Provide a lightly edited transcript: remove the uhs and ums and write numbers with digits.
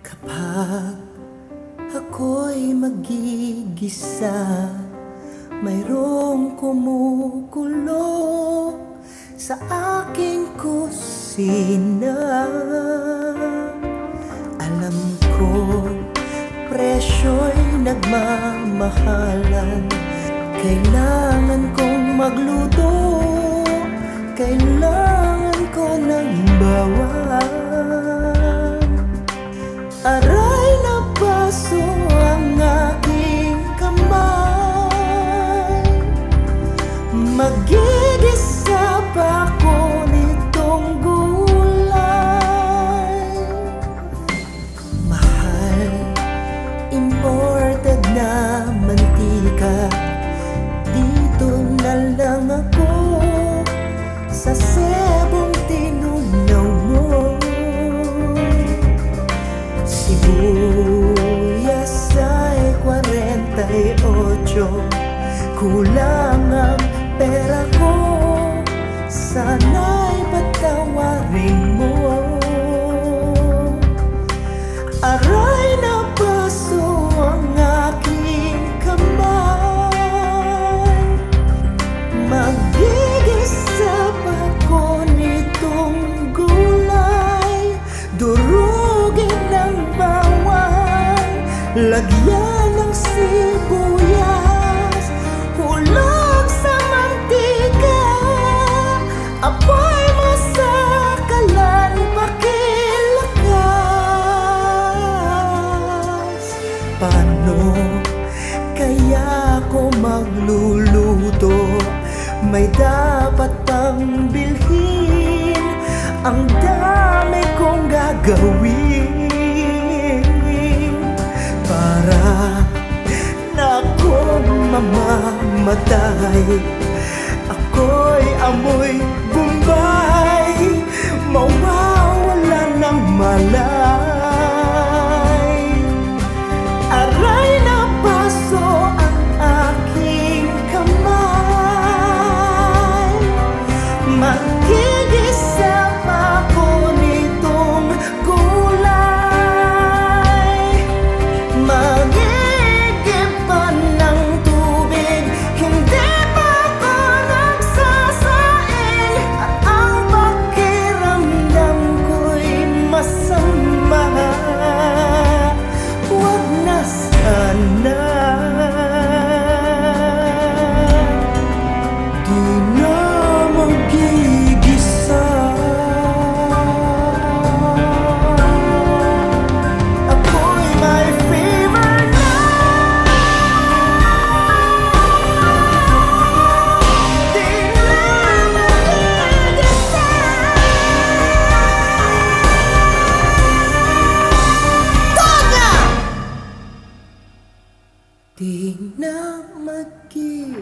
Kapag ako'y magigisa, mayroong kumukulo sa aking kusina. Alam ko, presyo'y nagmamahalan. Kailangan kong magluto, kailangan ko ng bawang. Aray na baso ang aking kamay, magigisa pa ko nitong gulay. Mahal, imported na mantika, dito na lang ako sa Cebong tinunaw mo. Sibuyas ay 48, kulang ang pera ko, sana'y patawarin mo. Aray na baso ang aking kamay, magigisa pa ko nitong gulay. Durugin ng bawang, lagyan ng sibuyas, hulog sa mantika, apoy masakalan, pakilakas. Paano kaya ko magluluto? May dapat pang bilhin, ang dami kong gagawin para na akong mamamatay. Ako'y amoy Bombay, mawawala ng malay. Aray na baso ang aking kamay, magigisa pa ko nitong gulay. Magigipan ng tubig, hindi pa ako nagsasaing, at ang pakiramdam ko'y masama. Huwag na sana, di na magigisa. Ako'y may fever na, di na magigisa. Di na magigisa.